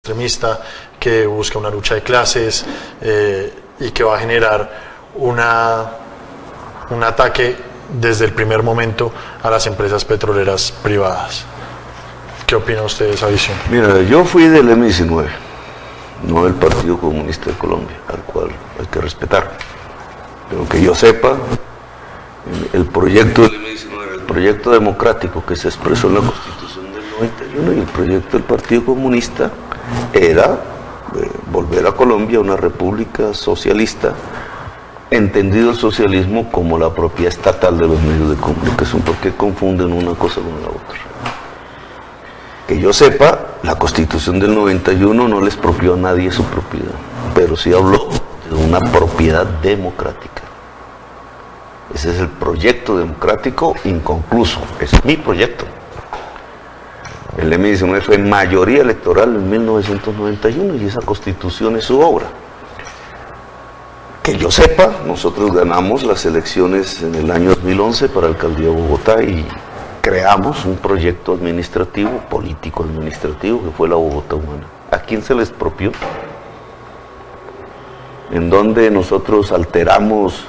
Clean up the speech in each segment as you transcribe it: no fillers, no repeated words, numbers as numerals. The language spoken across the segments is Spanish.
extremista que busca una lucha de clases y que va a generar un ataque desde el primer momento a las empresas petroleras privadas. ¿Qué opina usted de esa visión? Mira, yo fui del M-19, no del Partido Comunista de Colombia, al cual hay que respetar. Pero que yo sepa, el proyecto del M-19, el proyecto democrático que se expresó en la Constitución del 91 y el proyecto del Partido Comunista era volver a Colombia una república socialista, entendido el socialismo como la propiedad estatal de los medios de comunicación. ¿Por qué confunden una cosa con la otra? Que yo sepa, la Constitución del 91 no les expropió a nadie su propiedad, pero sí habló de una propiedad democrática. Ese es el proyecto democrático inconcluso, ese es mi proyecto. El M-19 fue mayoría electoral en 1991 y esa Constitución es su obra. Que yo sepa, nosotros ganamos las elecciones en el año 2011 para la alcaldía de Bogotá y creamos un proyecto administrativo, político administrativo, que fue la Bogotá Humana. ¿A quién se les expropió? En donde nosotros alteramos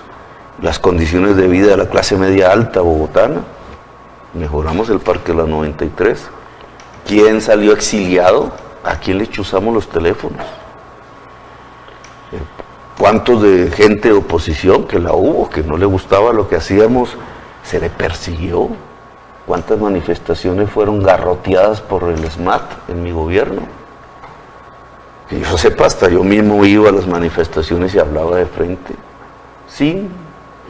las condiciones de vida de la clase media alta bogotana, mejoramos el Parque de la 93. ¿Quién salió exiliado? ¿A quién le chuzamos los teléfonos? ¿Cuántos de gente de oposición, que la hubo, que no le gustaba lo que hacíamos, se le persiguió? ¿Cuántas manifestaciones fueron garroteadas por el SMAT en mi gobierno? Que yo sepa, hasta yo mismo iba a las manifestaciones y hablaba de frente, sin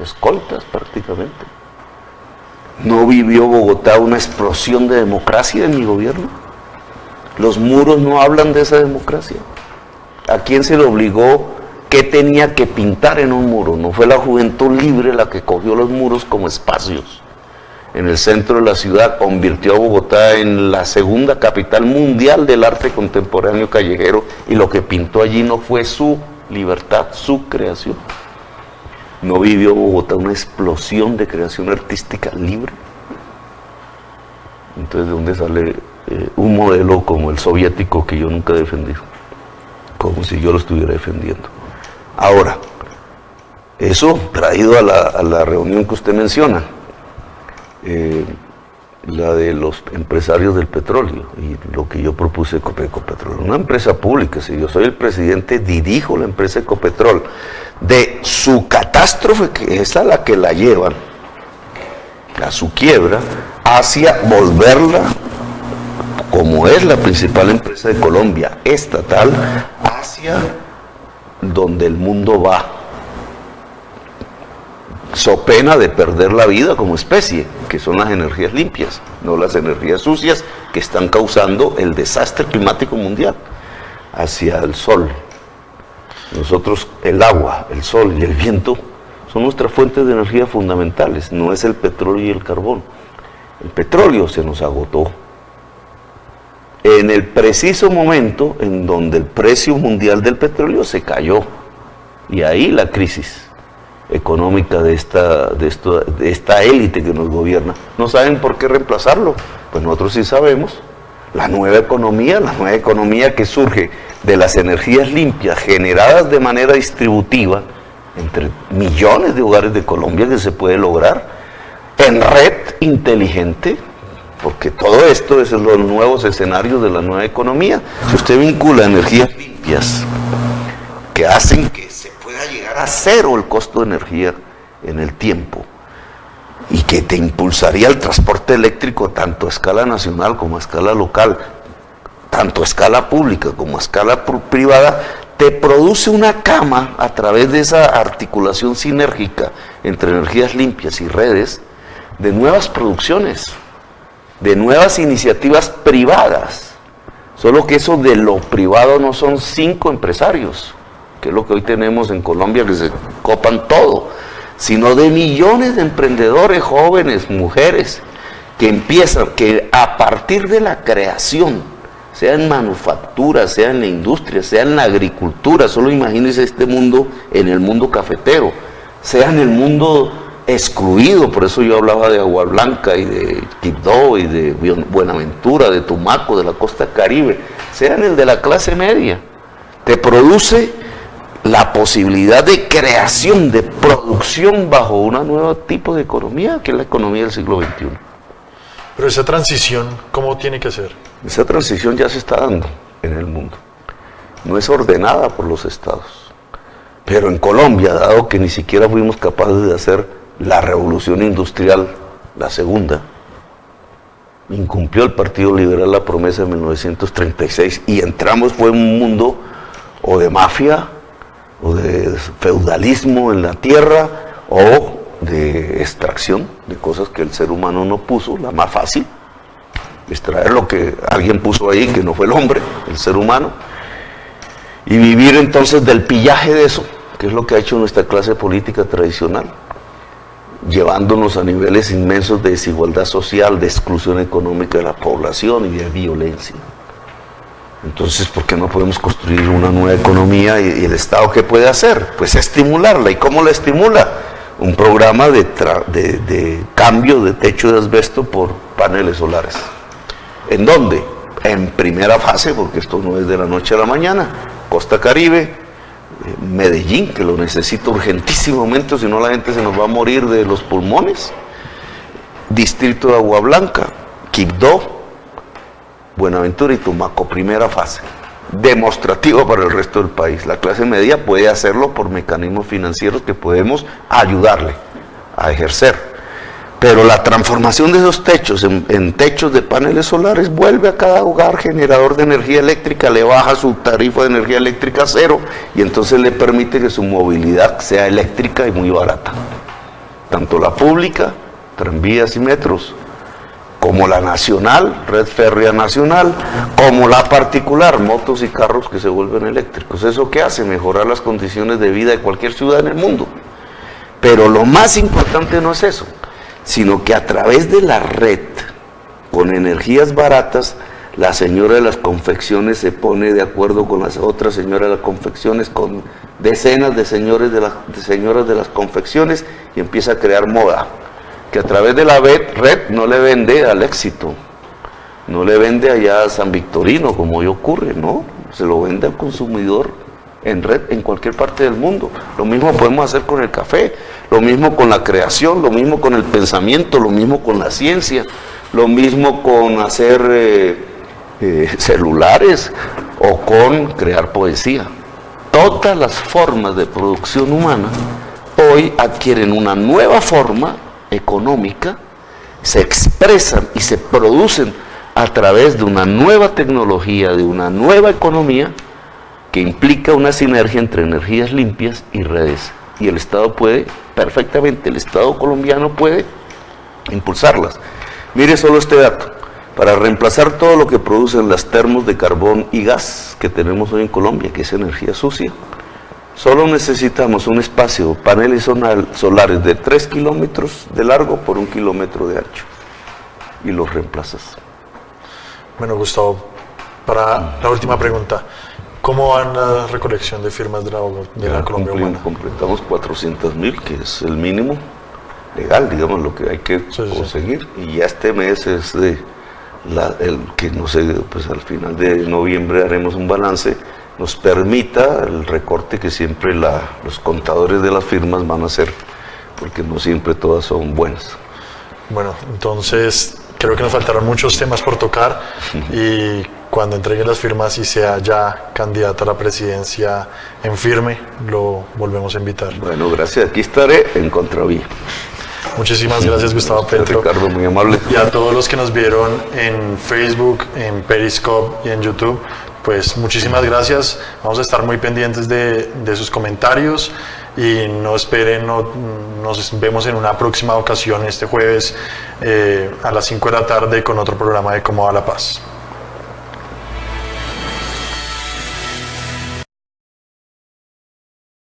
escoltas prácticamente. ¿No vivió Bogotá una explosión de democracia en mi gobierno? Los muros no hablan de esa democracia. ¿A quién se le obligó qué tenía que pintar en un muro? No fue la juventud libre la que cogió los muros como espacios. En el centro de la ciudad convirtió a Bogotá en la segunda capital mundial del arte contemporáneo callejero y lo que pintó allí no fue su libertad, su creación. ¿No vivió Bogotá una explosión de creación artística libre? Entonces, ¿de dónde sale un modelo como el soviético que yo nunca he defendido? Como si yo lo estuviera defendiendo. Ahora, eso traído a la reunión que usted menciona, la de los empresarios del petróleo y lo que yo propuse Ecopetrol, una empresa pública. Si yo soy el presidente, dirijo la empresa Ecopetrol de su catástrofe, que es a la que la llevan a su quiebra, hacia volverla, como es la principal empresa de Colombia, estatal, hacia donde el mundo va, so pena de perder la vida como especie, que son las energías limpias, no las energías sucias que están causando el desastre climático mundial, hacia el sol. Nosotros, el agua, el sol y el viento son nuestras fuentes de energía fundamentales, no es el petróleo y el carbón. El petróleo se nos agotó en el preciso momento en donde el precio mundial del petróleo se cayó, y ahí la crisis económica de esta élite que nos gobierna. No saben por qué reemplazarlo, pues nosotros sí sabemos. La nueva economía que surge de las energías limpias generadas de manera distributiva entre millones de hogares de Colombia, que se puede lograr en red inteligente, porque todo esto es los nuevos escenarios de la nueva economía. Si usted vincula energías limpias que hacen que se pueda llegar a cero el costo de energía en el tiempo, y que te impulsaría el transporte eléctrico tanto a escala nacional como a escala local, tanto a escala pública como a escala privada, te produce una cama a través de esa articulación sinérgica entre energías limpias y redes de nuevas producciones, de nuevas iniciativas privadas. Solo que eso de lo privado no son 5 empresarios, que es lo que hoy tenemos en Colombia, que se copan todo, sino de millones de emprendedores jóvenes, mujeres, que empiezan, que a partir de la creación, sea en manufactura, sea en la industria, sea en la agricultura, solo imagínense este mundo en el mundo cafetero, sea en el mundo excluido, por eso yo hablaba de Agua Blanca y de Quibdó y de Buenaventura, de Tumaco, de la costa Caribe, sean el de la clase media. Te produce la posibilidad de creación, de producción bajo un nuevo tipo de economía, que es la economía del siglo XXI. Pero esa transición, ¿cómo tiene que ser? Esa transición ya se está dando en el mundo. No es ordenada por los estados. Pero en Colombia, dado que ni siquiera fuimos capaces de hacer la revolución industrial, la segunda, incumplió el Partido Liberal la promesa de 1936 y entramos, fue un mundo o de mafia, o de feudalismo en la tierra, o de extracción de cosas que el ser humano no puso, la más fácil, extraer lo que alguien puso ahí, que no fue el hombre, el ser humano, y vivir entonces del pillaje de eso, que es lo que ha hecho nuestra clase política tradicional, llevándonos a niveles inmensos de desigualdad social, de exclusión económica de la población y de violencia. Entonces, ¿por qué no podemos construir una nueva economía y el Estado qué puede hacer? Pues estimularla. ¿Y cómo la estimula? Un programa de cambio de techo de asbesto por paneles solares. ¿En dónde? En primera fase, porque esto no es de la noche a la mañana. Costa Caribe, Medellín, que lo necesita urgentísimamente, si no la gente se nos va a morir de los pulmones. Distrito de Agua Blanca, Quibdó, Buenaventura y Tumaco, primera fase, demostrativa para el resto del país. La clase media puede hacerlo por mecanismos financieros que podemos ayudarle a ejercer. Pero la transformación de esos techos en techos de paneles solares vuelve a cada hogar generador de energía eléctrica, le baja su tarifa de energía eléctrica a cero y entonces le permite que su movilidad sea eléctrica y muy barata. Tanto la pública, tranvías y metros, como la nacional, red férrea nacional, como la particular, motos y carros que se vuelven eléctricos. ¿Eso qué hace? Mejorar las condiciones de vida de cualquier ciudad en el mundo. Pero lo más importante no es eso, sino que a través de la red, con energías baratas, la señora de las confecciones se pone de acuerdo con las otras señoras de las confecciones, con decenas de señoras de las confecciones, y empieza a crear moda, que a través de la red no le vende al éxito, no le vende allá a San Victorino, como hoy ocurre, no, se lo vende al consumidor en red en cualquier parte del mundo. Lo mismo podemos hacer con el café, lo mismo con la creación, lo mismo con el pensamiento, lo mismo con la ciencia, lo mismo con hacer celulares o con crear poesía. Todas las formas de producción humana hoy adquieren una nueva forma económica, se expresan y se producen a través de una nueva tecnología, de una nueva economía que implica una sinergia entre energías limpias y redes. Y el Estado puede, perfectamente, el Estado colombiano puede impulsarlas. Mire solo este dato. Para reemplazar todo lo que producen las termos de carbón y gas que tenemos hoy en Colombia, que es energía sucia, solo necesitamos un espacio, paneles solares de 3 kilómetros de largo por 1 kilómetro de ancho. Y los reemplazas. Bueno, Gustavo, para la última pregunta, ¿cómo va la recolección de firmas de la Colombia Humana? Completamos 400.000, que es el mínimo legal, digamos, lo que hay que conseguir. Y ya este mes es el que no sé, pues al final de noviembre haremos un balance, nos permita el recorte que siempre los contadores de las firmas van a hacer, porque no siempre todas son buenas. Bueno, entonces creo que nos faltaron muchos temas por tocar y cuando entregue las firmas y sea ya candidata a la presidencia en firme, lo volvemos a invitar. Bueno, gracias. Aquí estaré en contravía. Muchísimas gracias, Gustavo Petro. Ricardo, muy amable. Y a todos los que nos vieron en Facebook, en Periscope y en YouTube, pues muchísimas gracias. Vamos a estar muy pendientes de sus comentarios y no esperen, nos vemos en una próxima ocasión este jueves a las 5 de la tarde con otro programa de Cómo va la Paz.